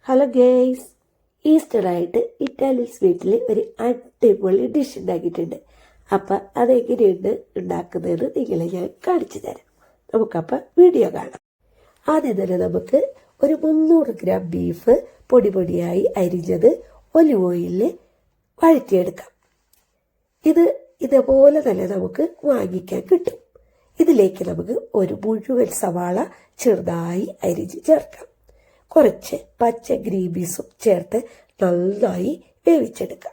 Hello guys, ഈസ്റ്ററായിട്ട് Italian സ്വീറ്റിൽ ഒരു അടിപൊളി dish ഉണ്ടാക്കിയിട്ടുണ്ട്. അപ്പം അതെങ്ങനെയുണ്ട് ഉണ്ടാക്കുന്നതെന്ന് നിങ്ങളെ ഞാൻ കാണിച്ചു തരാം. നമുക്കപ്പം വീഡിയോ കാണാം. ആദ്യം തന്നെ നമുക്ക് ഒരു 300 ഗ്രാം ബീഫ് പൊടി പൊടിയായി അരിഞ്ഞത് ഒലിവ് ഓയിലിൽ വഴറ്റിയെടുക്കാം. ഇതേപോലെ തന്നെ നമുക്ക് വാങ്ങിക്കാൻ കിട്ടും. ഇതിലേക്ക് നമുക്ക് ഒരു മുഴുവൻ സവാള ചെറുതായി അരിഞ്ഞ് ചേർക്കാം. കുറച്ച് പച്ച ഗ്രീൻ പീസും ചേർത്ത് നന്നായി വേവിച്ചെടുക്കാം.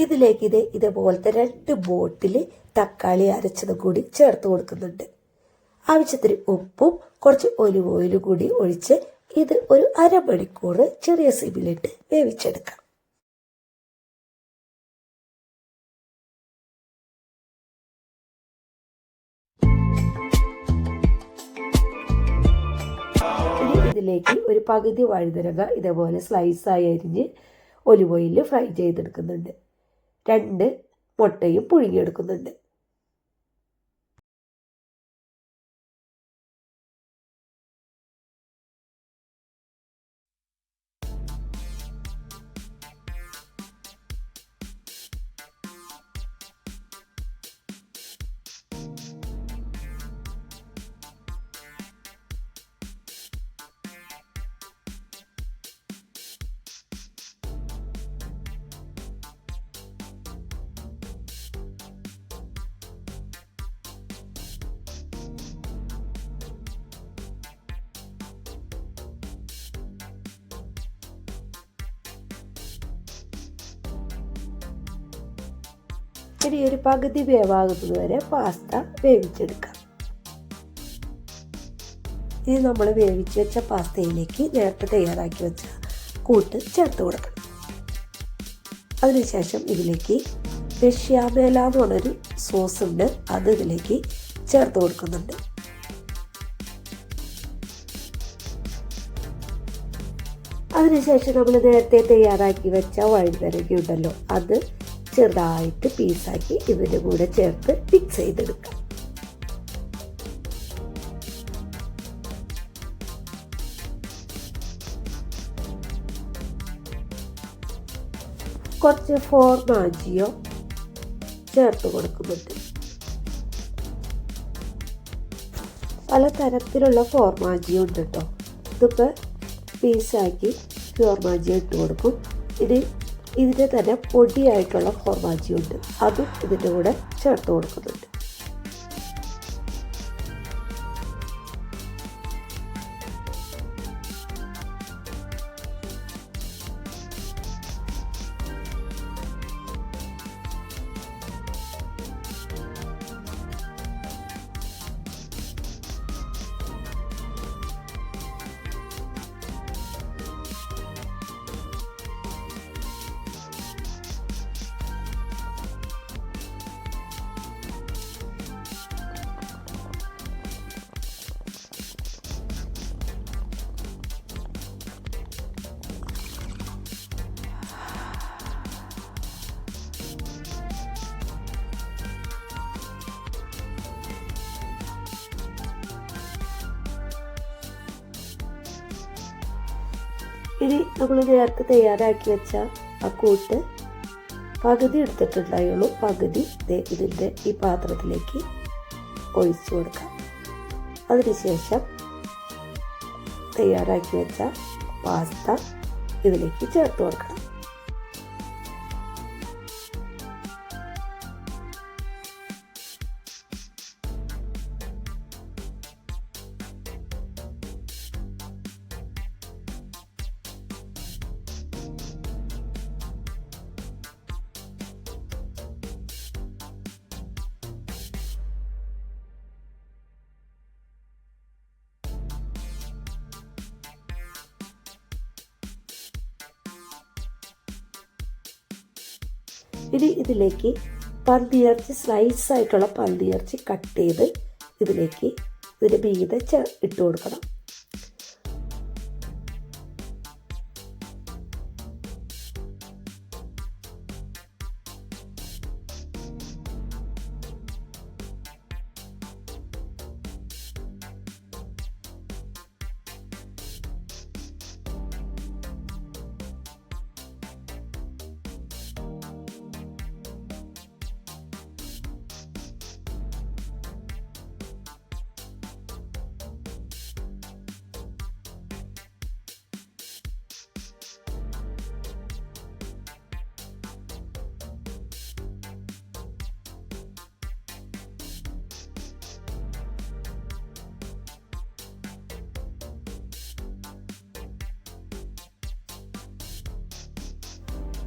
ഇതിലേക്ക് ഇതേപോലത്തെ 2 ബോട്ടിൽ തക്കാളി അരച്ചതും കൂടി ചേർത്ത് കൊടുക്കുന്നുണ്ട്. ആവശ്യത്തിന് ഉപ്പും കുറച്ച് ഒലിവ് ഓയിലും കൂടി ഒഴിച്ച് ഇത് ഒരു അരമണിക്കൂർ ചെറിയ സിമ്മിലിട്ട് വേവിച്ചെടുക്കാം. ഇതിലേക്ക് ഒരു പകുതി വഴുതനങ്ങ ഇതേപോലെ സ്ലൈസായി അരിഞ്ഞ് ഒലിവ് ഓയിലിൽ ഫ്രൈ ചെയ്തെടുക്കുന്നുണ്ട്. 2 മുട്ടയും പുഴുങ്ങിയെടുക്കുന്നുണ്ട്. ഇനി ഒരു പകുതി വേവാകുന്നത് വരെ പാസ്ത വേവിച്ചെടുക്കാം. ഇനി നമ്മൾ വേവിച്ച് വെച്ച പാസ്തയിലേക്ക് നേരത്തെ തയ്യാറാക്കി വെച്ച കൂട്ട് ചേർത്ത് കൊടുക്കണം. അതിനുശേഷം ഇതിലേക്ക് ബെഷാമേൽ എന്ന് പറഞ്ഞൊരു സോസ് ഉണ്ട്, അത് ഇതിലേക്ക് ചേർത്ത് കൊടുക്കുന്നുണ്ട്. അതിനുശേഷം നമ്മൾ നേരത്തെ തയ്യാറാക്കി വെച്ച വഴുതനങ്ങ ഉണ്ടല്ലോ, അത് ചെറുതായിട്ട് പീസാക്കി ഇതിൻ്റെ കൂടെ ചേർത്ത് മിക്സ് ചെയ്തെടുക്കാം. കുറച്ച് ഫോർമാജിയോ ചേർത്ത് കൊടുക്കുന്നുണ്ട്. പലതരത്തിലുള്ള ഫോർമാജിയോ ഉണ്ട് കേട്ടോ. ഇതൊക്കെ പീസാക്കി ഫോർമാജിയോ ഇട്ട് കൊടുക്കും. ഇതിൻ്റെ തന്നെ പൊടിയായിട്ടുള്ള ഫോർമാജിയോ ഉണ്ട്, അതും ഇതിൻ്റെ കൂടെ ചേർത്ത് കൊടുക്കുന്നുണ്ട്. ഇനി നമ്മൾ നേരത്തെ തയ്യാറാക്കി വെച്ച ആ കൂട്ട് പകുതി എടുത്തിട്ടുണ്ടായുള്ളൂ, പകുതി ഇതിൻ്റെ ഈ പാത്രത്തിലേക്ക് ഒഴിച്ചു കൊടുക്കാം. അതിനുശേഷം തയ്യാറാക്കി വെച്ച പാസ്ത ഇതിലേക്ക് ചേർത്ത് കൊടുക്കണം. ഇനി ഇതിലേക്ക് പന്നിയിറച്ചി സ്ലൈസ് ആയിട്ടുള്ള പന്നിയിറച്ചി കട്ട് ചെയ്ത് ഇതിലേക്ക് ഇതിൻ്റെ മീതെ ഇട്ട് കൊടുക്കണം.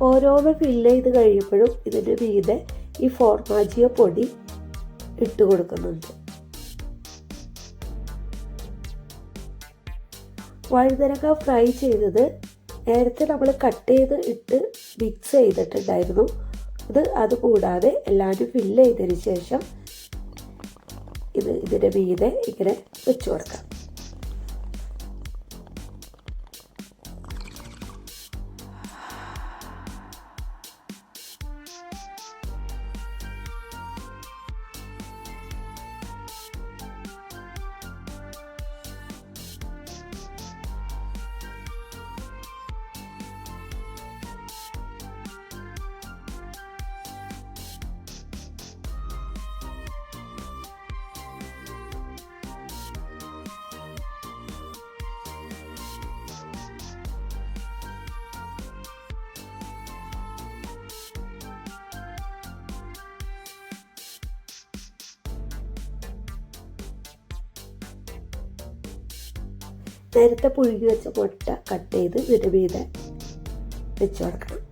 ഓരോന്ന് ഫില്ല് ചെയ്ത് കഴിയുമ്പോഴും ഇതിൻ്റെ മീതെ ഈ ഫോർമാജിയോ പൊടി ഇട്ട് കൊടുക്കുന്നുണ്ട്. വഴുതനങ്ങ ഫ്രൈ ചെയ്തത് നേരത്തെ നമ്മൾ കട്ട് ചെയ്ത് ഇട്ട് മിക്സ് ചെയ്തിട്ടുണ്ടായിരുന്നു. അതുകൂടാതെ എല്ലാവരും ഫില്ല് ചെയ്തതിന് ശേഷം ഇതിൻ്റെ മീതെ ഇങ്ങനെ വെച്ച് കൊടുക്കാം. നേരത്തെ പുഴുകി വെച്ച മുട്ട കട്ട് ചെയ്ത് ഇതിൻ്റെ മീതെ വെച്ച് കൊടുക്കണം.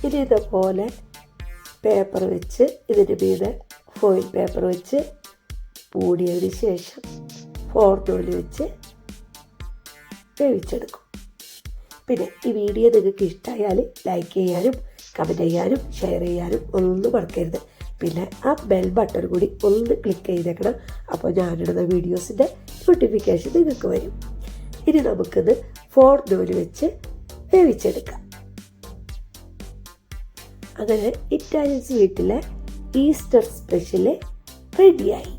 ഇനി ഇതുപോലെ പേപ്പർ വെച്ച് ഇതിൻ്റെ മീതെ ഫോയിൽ പേപ്പർ വെച്ച് മൂടിയതിന് ശേഷം ഫോർണോയിൽ വെച്ച് വേവിച്ചെടുക്കും. പിന്നെ ഈ വീഡിയോ നിങ്ങൾക്ക് ഇഷ്ടമായാൽ ലൈക്ക് ചെയ്യാനും കമൻറ്റ് ചെയ്യാനും ഷെയർ ചെയ്യാനും ഒന്നും മറക്കരുത്. പിന്നെ ആ ബെൽ ബട്ടൺ കൂടി ഒന്ന് ക്ലിക്ക് ചെയ്തേക്കണം. അപ്പോൾ ഞാനിടുന്ന വീഡിയോസിൻ്റെ നോട്ടിഫിക്കേഷൻ നിങ്ങൾക്ക് വരും. ഇനി നമുക്കിത് ഫോർണോയിൽ വെച്ച് വേവിച്ചെടുക്കാം. അങ്ങനെ ഇറ്റാലിയൻസ് വീട്ടിലെ ഈസ്റ്റർ സ്പെഷ്യൽ റെഡിയായി.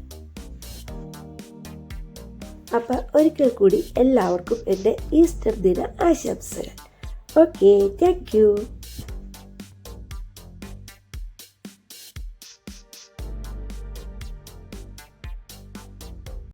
അപ്പം ഒരിക്കൽ കൂടി എല്ലാവർക്കും എൻ്റെ ഈസ്റ്റർ ദിന ആശംസകൾ. Okay, thank you.